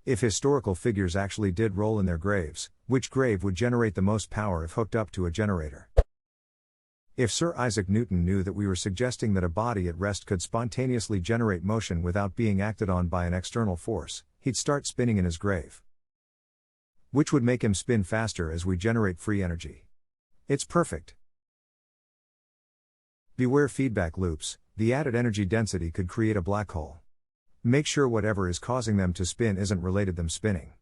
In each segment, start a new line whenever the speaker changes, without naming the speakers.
If historical figures actually did roll in their graves, which grave would generate the most power if hooked up to a generator? If Sir Isaac Newton knew that we were suggesting that a body at rest could spontaneously generate motion without being acted on by an external force, he'd start spinning in his grave. Which would make him spin faster as we generate free energy. It's perfect. Beware feedback loops. The added energy density could create a black hole. Make sure whatever is causing them to spin isn't related them spinning.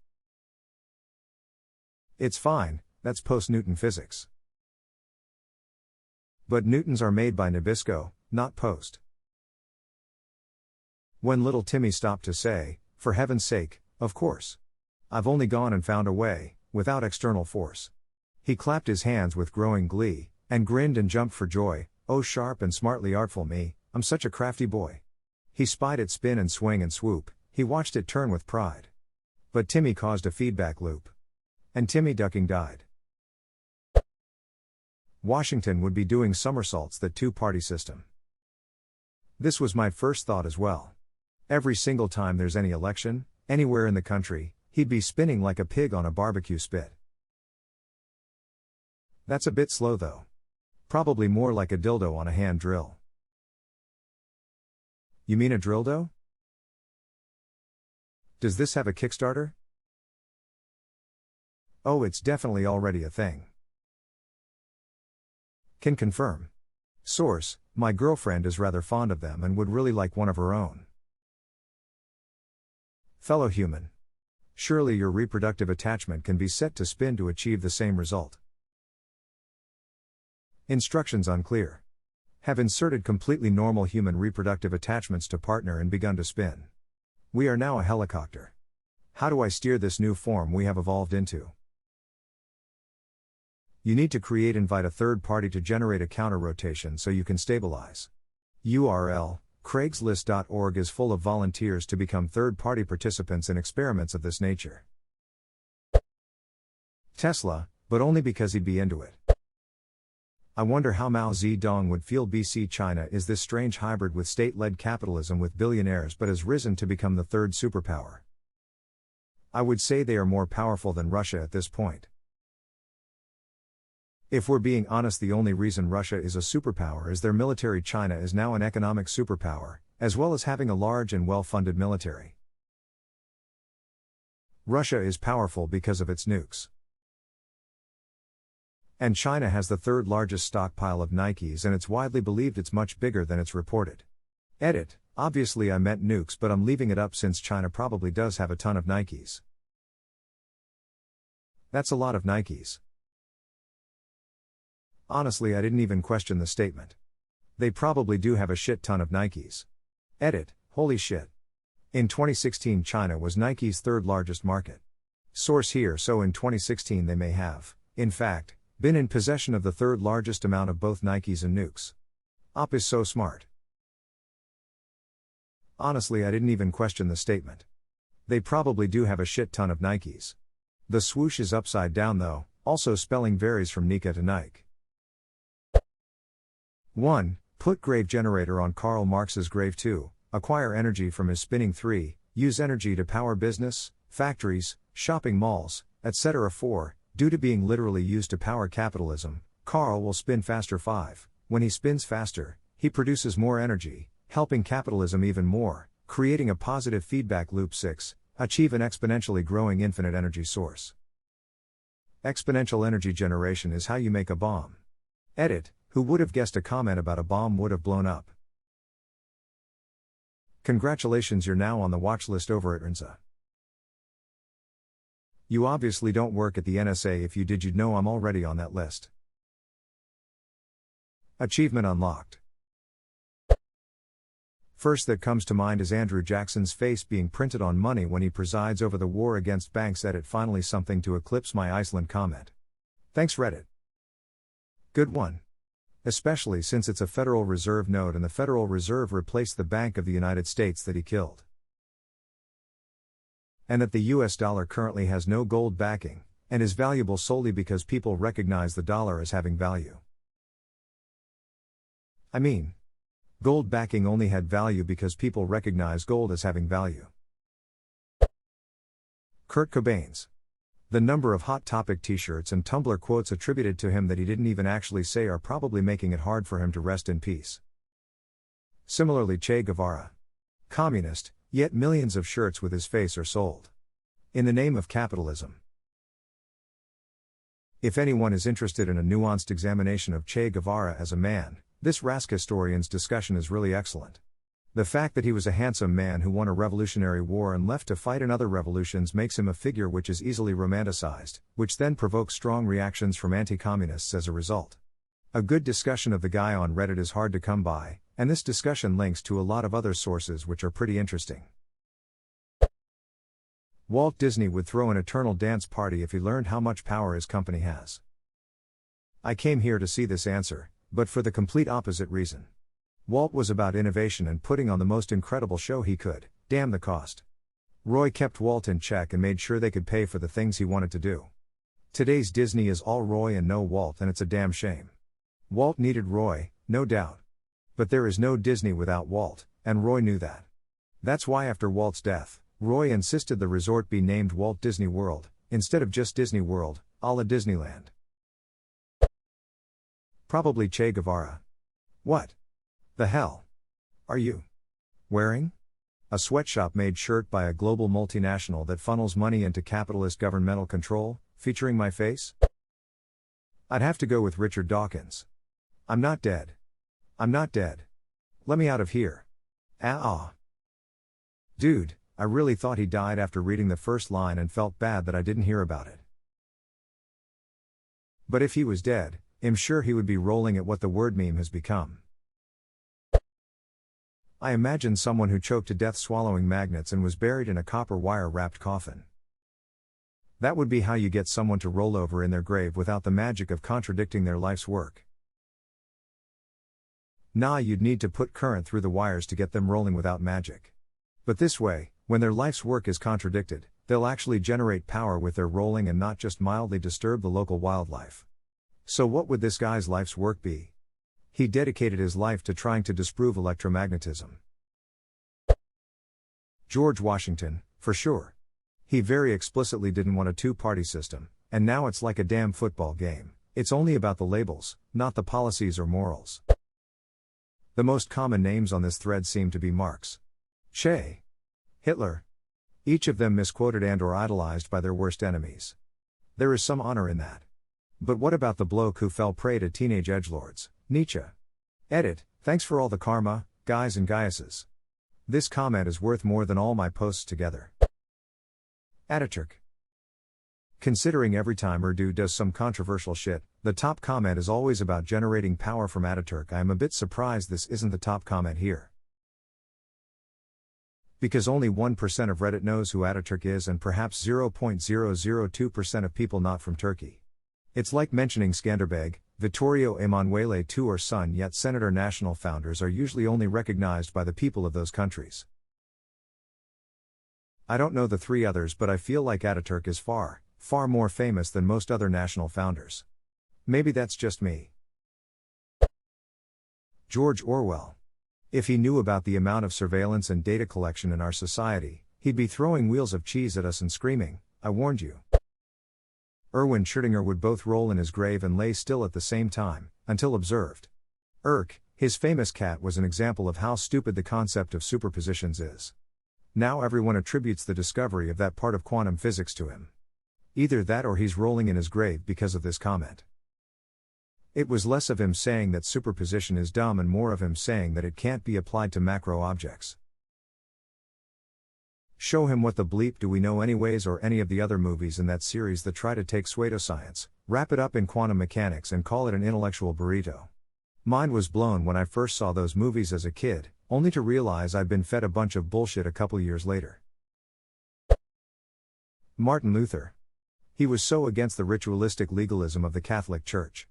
It's fine, that's post-Newton physics. But Newtons are made by Nabisco, not post. When little Timmy stopped to say, "For heaven's sake, of course. I've only gone and found a way, without external force." He clapped his hands with growing glee, and grinned and jumped for joy. "Oh sharp and smartly artful me, I'm such a crafty boy." He spied it spin and swing and swoop, he watched it turn with pride. But Timmy caused a feedback loop. And Timmy ducking died. Washington would be doing somersaults, that two-party system. This was my first thought as well. Every single time there's any election, anywhere in the country, he'd be spinning like a pig on a barbecue spit. That's a bit slow though. Probably more like a dildo on a hand drill. You mean a dildo? Does this have a Kickstarter? Oh, it's definitely already a thing. Can confirm. Source, my girlfriend is rather fond of them and would really like one of her own. Fellow human. Surely your reproductive attachment can be set to spin to achieve the same result. Instructions unclear. Have inserted completely normal human reproductive attachments to partner and begun to spin. We are now a helicopter. How do I steer this new form we have evolved into? You need to invite a third party to generate a counter rotation so you can stabilize. URL, Craigslist.org is full of volunteers to become third-party participants in experiments of this nature. Tesla, but only because he'd be into it. I wonder how Mao Zedong would feel. BC China is this strange hybrid with state-led capitalism with billionaires but has risen to become the third superpower. I would say they are more powerful than Russia at this point. If we're being honest, the only reason Russia is a superpower is their military. China is now an economic superpower, as well as having a large and well-funded military. Russia is powerful because of its nukes. And China has the third largest stockpile of Nikes, and it's widely believed it's much bigger than it's reported. Edit, obviously I meant nukes, but I'm leaving it up since China probably does have a ton of Nikes. That's a lot of Nikes. Honestly, I didn't even question the statement. They probably do have a shit ton of Nikes. Edit, holy shit. In 2016 China was Nike's third largest market. Source here, so in 2016 they may have, in fact, been in possession of the third largest amount of both Nikes and nukes. Op is so smart. Honestly, I didn't even question the statement. They probably do have a shit ton of Nikes. The swoosh is upside down though, also spelling varies from Nika to Nike. 1. Put grave generator on Karl Marx's grave. 2. Acquire energy from his spinning. 3. Use energy to power business, factories, shopping malls, etc. 4. Due to being literally used to power capitalism, Karl will spin faster. 5. When he spins faster, he produces more energy, helping capitalism even more, creating a positive feedback loop. 6. Achieve an exponentially growing infinite energy source. Exponential energy generation is how you make a bomb. Edit, who would have guessed a comment about a bomb would have blown up? Congratulations, you're now on the watch list over at RNSA. You obviously don't work at the NSA. If you did, you'd know I'm already on that list. Achievement unlocked. First that comes to mind is Andrew Jackson's face being printed on money when he presides over the war against banks. Edit, finally something to eclipse my Iceland comment. Thanks Reddit. Good one. Especially since it's a Federal Reserve note and the Federal Reserve replaced the Bank of the United States that he killed. And that the US dollar currently has no gold backing, and is valuable solely because people recognize the dollar as having value. I mean, gold backing only had value because people recognize gold as having value. Kurt Cobain's. The number of Hot Topic t-shirts and Tumblr quotes attributed to him that he didn't even actually say are probably making it hard for him to rest in peace. Similarly, Che Guevara. Communist, yet millions of shirts with his face are sold. In the name of capitalism. If anyone is interested in a nuanced examination of Che Guevara as a man, this Rask historian's discussion is really excellent. The fact that he was a handsome man who won a revolutionary war and left to fight in other revolutions makes him a figure which is easily romanticized, which then provokes strong reactions from anti-communists as a result. A good discussion of the guy on Reddit is hard to come by, and this discussion links to a lot of other sources which are pretty interesting. Walt Disney would throw an eternal dance party if he learned how much power his company has. I came here to see this answer, but for the complete opposite reason. Walt was about innovation and putting on the most incredible show he could, damn the cost. Roy kept Walt in check and made sure they could pay for the things he wanted to do. Today's Disney is all Roy and no Walt, and it's a damn shame. Walt needed Roy, no doubt. But there is no Disney without Walt, and Roy knew that. That's why after Walt's death, Roy insisted the resort be named Walt Disney World, instead of just Disney World, a la Disneyland. Probably Che Guevara. What the hell are you wearing? A sweatshop-made shirt by a global multinational that funnels money into capitalist governmental control, featuring my face? I'd have to go with Richard Dawkins. I'm not dead. I'm not dead. Let me out of here. Dude, I really thought he died after reading the first line and felt bad that I didn't hear about it. But if he was dead, I'm sure he would be rolling at what the word meme has become. I imagine someone who choked to death swallowing magnets and was buried in a copper wire-wrapped coffin. That would be how you get someone to roll over in their grave without the magic of contradicting their life's work. Nah, you'd need to put current through the wires to get them rolling without magic. But this way, when their life's work is contradicted, they'll actually generate power with their rolling and not just mildly disturb the local wildlife. So what would this guy's life's work be? He dedicated his life to trying to disprove electromagnetism. George Washington, for sure. He very explicitly didn't want a two-party system, and now it's like a damn football game. It's only about the labels, not the policies or morals. The most common names on this thread seem to be Marx, Che, Hitler. Each of them misquoted and/or idolized by their worst enemies. There is some honor in that. But what about the bloke who fell prey to teenage edgelords, Nietzsche? Edit, thanks for all the karma, guys and gaiesses. This comment is worth more than all my posts together. Ataturk. Considering every time Urdu does some controversial shit, the top comment is always about generating power from Ataturk. I am a bit surprised this isn't the top comment here. Because only 1% of Reddit knows who Ataturk is and perhaps 0.002% of people not from Turkey. It's like mentioning Skanderbeg, Vittorio Emanuele II or son, yet senator national founders are usually only recognized by the people of those countries. I don't know the three others, but I feel like Ataturk is far more famous than most other national founders. Maybe that's just me. George Orwell. If he knew about the amount of surveillance and data collection in our society, he'd be throwing wheels of cheese at us and screaming, "I warned you." Erwin Schrödinger would both roll in his grave and lay still at the same time, until observed. His famous cat, was an example of how stupid the concept of superpositions is. Now everyone attributes the discovery of that part of quantum physics to him. Either that or he's rolling in his grave because of this comment. It was less of him saying that superposition is dumb and more of him saying that it can't be applied to macro objects. Show him What the Bleep Do We Know Anyways, or any of the other movies in that series that try to take pseudoscience, wrap it up in quantum mechanics and call it an intellectual burrito. Mind was blown when I first saw those movies as a kid, only to realize I'd been fed a bunch of bullshit a couple years later. Martin Luther. He was so against the ritualistic legalism of the Catholic Church.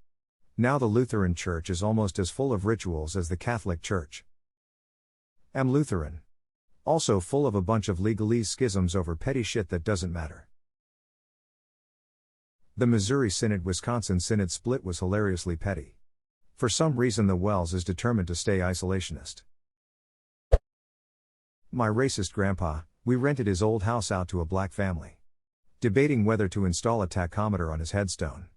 Now the Lutheran Church is almost as full of rituals as the Catholic Church. I'm Lutheran. Also full of a bunch of legalese schisms over petty shit that doesn't matter. The Missouri Synod-Wisconsin Synod split was hilariously petty. For some reason the Wells is determined to stay isolationist. My racist grandpa, we rented his old house out to a black family. debating whether to install a tachometer on his headstone.